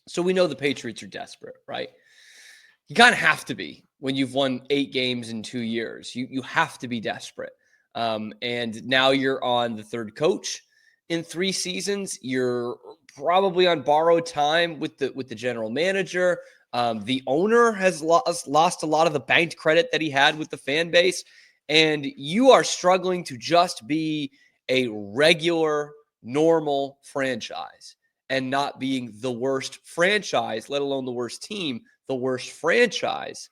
So we know the Patriots are desperate, right? You kind of have to be when you've won 8 games in 2 years. You have to be desperate. And now you're on the third coach in 3 seasons. You're probably on borrowed time with the general manager. The owner has lost a lot of the banked credit that he had with the fan base, and you are struggling to just be a regular, normal franchise and not being the worst franchise, let alone the worst team, the worst franchise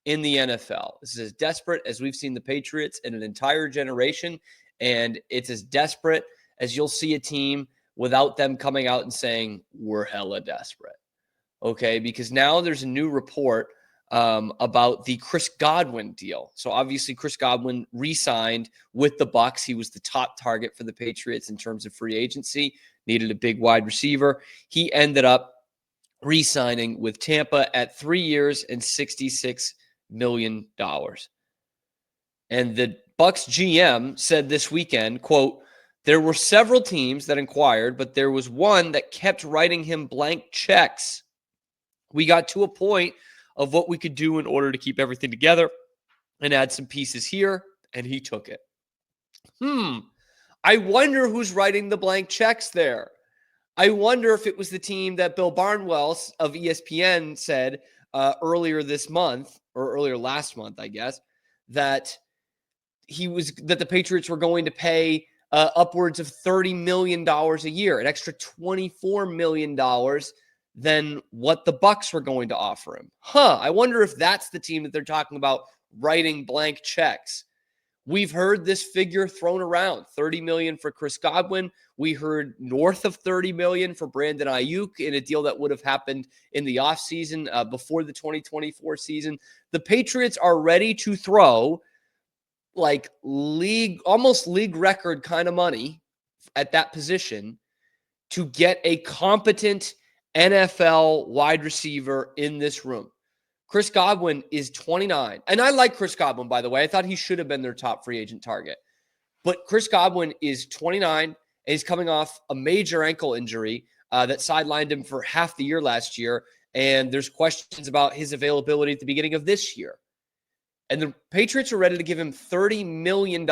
in the NFL. This is as desperate as we've seen the Patriots in an entire generation, and it's as desperate as you'll see a team without them coming out and saying, we're hella desperate. Okay, because now there's a new report about the Chris Godwin deal. So obviously Chris Godwin re-signed with the Bucs. He was the top target for the Patriots in terms of free agency, needed a big wide receiver. He ended up re-signing with Tampa at 3 years and $66 million. And the Bucs GM said this weekend, quote, there were several teams that inquired, but there was one that kept writing him blank checks. We got to a point of what we could do in order to keep everything together and add some pieces here, and he took it. I wonder who's writing the blank checks there. I wonder if it was the team that Bill Barnwell of ESPN said earlier this month, or earlier last month, I guess, that the Patriots were going to pay upwards of $30 million a year, an extra $24 million than what the Bucs were going to offer him. I wonder if that's the team that they're talking about writing blank checks. We've heard this figure thrown around, $30 million for Chris Godwin. We heard north of $30 million for Brandon Ayuk in a deal that would have happened in the offseason before the 2024 season. The Patriots are ready to throw like almost league record kind of money at that position to get a competent NFL wide receiver in this room. Chris Godwin is 29. And I like Chris Godwin, by the way. I thought he should have been their top free agent target. But Chris Godwin is 29, and he's coming off a major ankle injury that sidelined him for half the year last year. And there's questions about his availability at the beginning of this year. And the Patriots are ready to give him $30 million.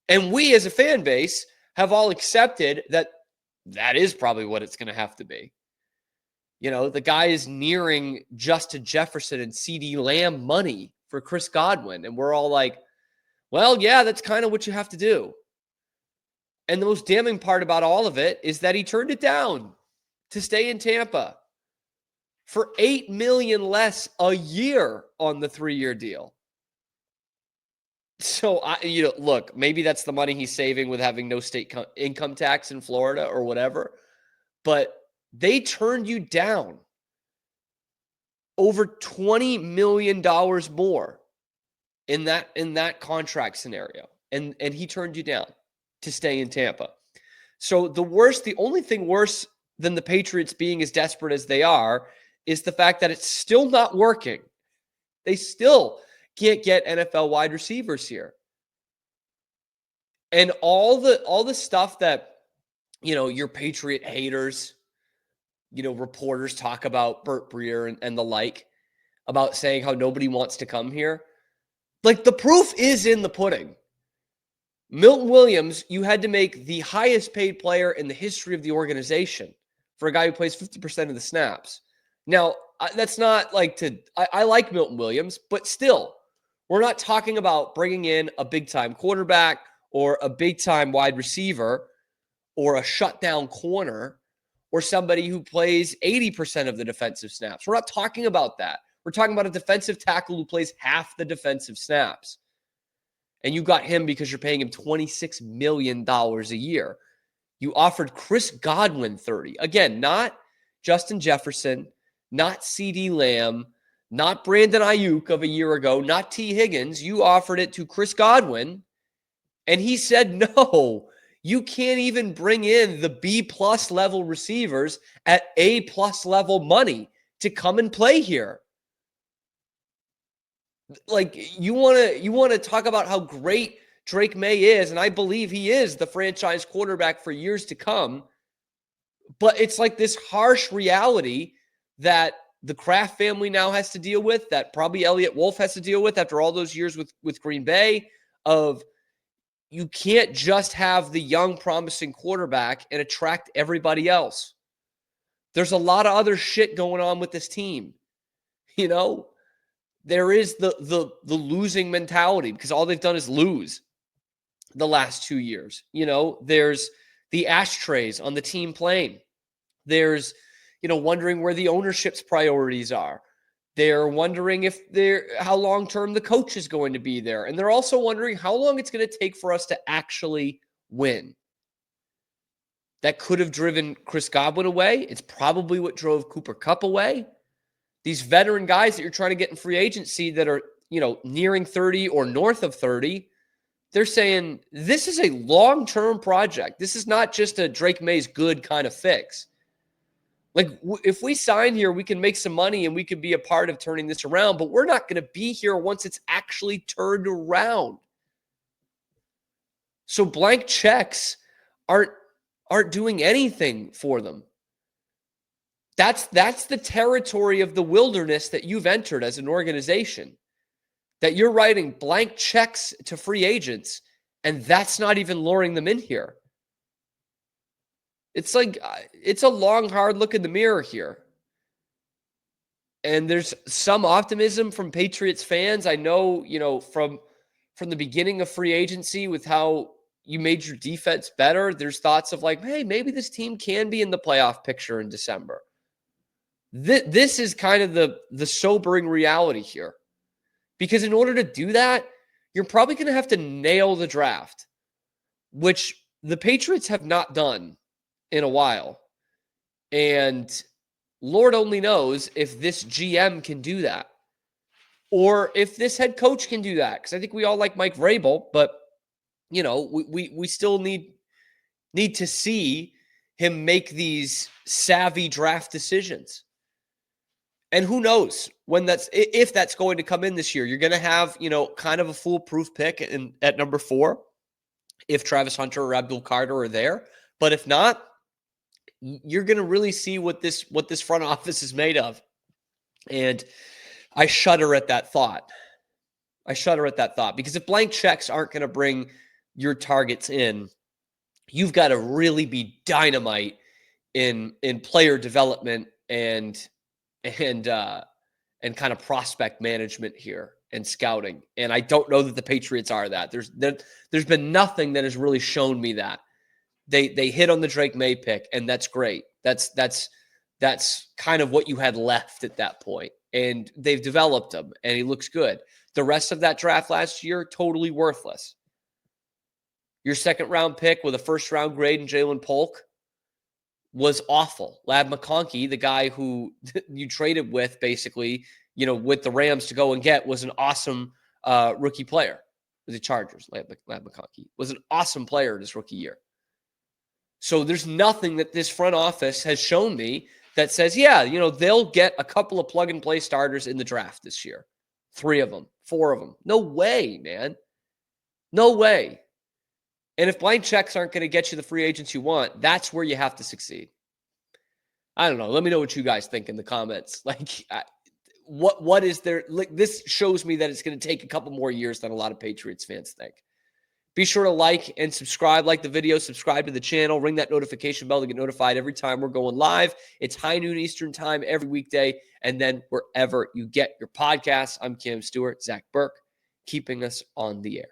And we as a fan base have all accepted that is probably what it's going to have to be. You know, the guy is nearing Justin Jefferson and CD Lamb money for Chris Godwin. And we're all like, well, yeah, that's kind of what you have to do. And the most damning part about all of it is that he turned it down to stay in Tampa for $8 million less a year on the 3-year deal. So, look, maybe that's the money he's saving with having no state income tax in Florida or whatever. But they turned you down over $20 million more in that contract scenario. And he turned you down to stay in Tampa. So the only thing worse than the Patriots being as desperate as they are is the fact that it's still not working. They still can't get NFL wide receivers here. And all the stuff that, your Patriot haters, reporters talk about, Burt Breer and the like, about saying how nobody wants to come here. Like, the proof is in the pudding. Milton Williams, you had to make the highest paid player in the history of the organization for a guy who plays 50% of the snaps. Now, that's not I like Milton Williams, but still, we're not talking about bringing in a big-time quarterback or a big-time wide receiver or a shutdown corner or somebody who plays 80% of the defensive snaps. We're not talking about that. We're talking about a defensive tackle who plays half the defensive snaps. And you got him because you're paying him $26 million a year. You offered Chris Godwin 30. Again, not Justin Jefferson, not CD Lamb, not Brandon Ayuk of a year ago, not T. Higgins. You offered it to Chris Godwin, and he said, no, you can't even bring in the B-plus level receivers at A-plus level money to come and play here. Like, you want to talk about how great Drake May is, and I believe he is the franchise quarterback for years to come. But it's like this harsh reality that the Kraft family now has to deal with, that probably Elliott Wolf has to deal with after all those years with Green Bay, of you can't just have the young, promising quarterback and attract everybody else. There's a lot of other shit going on with this team. You know, there is the losing mentality because all they've done is lose the last 2 years. You know, there's the ashtrays on the team plane. There's, wondering where the ownership's priorities are. They're wondering how long-term the coach is going to be there. And they're also wondering how long it's going to take for us to actually win. That could have driven Chris Godwin away. It's probably what drove Cooper Kupp away. These veteran guys that you're trying to get in free agency that are, nearing 30 or north of 30, they're saying this is a long-term project. This is not just a Drake May's good kind of fix. Like, if we sign here, we can make some money and we could be a part of turning this around, but we're not going to be here once it's actually turned around. So blank checks aren't doing anything for them. That's the territory of the wilderness that you've entered as an organization, that you're writing blank checks to free agents, and that's not even luring them in here. It's like, it's a long, hard look in the mirror here. And there's some optimism from Patriots fans. I know, from the beginning of free agency with how you made your defense better, there's thoughts of like, hey, maybe this team can be in the playoff picture in December. This is kind of the sobering reality here. Because in order to do that, you're probably going to have to nail the draft, which the Patriots have not done in a while. And Lord only knows if this GM can do that or if this head coach can do that. Because I think we all like Mike Vrabel, but we still need to see him make these savvy draft decisions. And who knows if that's going to come in this year. You're going to have, kind of a foolproof pick at number 4 if Travis Hunter or Abdul Carter are there. But if not, you're going to really see what this front office is made of. And I shudder at that thought. Because if blank checks aren't going to bring your targets in, you've got to really be dynamite in player development and kind of prospect management here and scouting. And I don't know that the Patriots are that. There's been nothing that has really shown me that. They hit on the Drake May pick, and that's great. That's kind of what you had left at that point. And they've developed him, and he looks good. The rest of that draft last year, totally worthless. Your second-round pick with a first-round grade in Jalen Polk was awful. Lab McConkey, the guy who you traded with, basically, with the Rams to go and get, was an awesome rookie player. It was the Chargers. Lab McConkey was an awesome player in his rookie year. So there's nothing that this front office has shown me that says, they'll get a couple of plug-and-play starters in the draft this year. 3 of them, 4 of them. No way, man. No way. And if blank checks aren't going to get you the free agents you want, that's where you have to succeed. I don't know. Let me know what you guys think in the comments. Like, what is there? Like, this shows me that it's going to take a couple more years than a lot of Patriots fans think. Be sure to like and subscribe. Like the video, subscribe to the channel, ring that notification bell to get notified every time we're going live. It's high noon Eastern time every weekday, and then wherever you get your podcasts. I'm Cam Stewart, Zach Burke, keeping us on the air.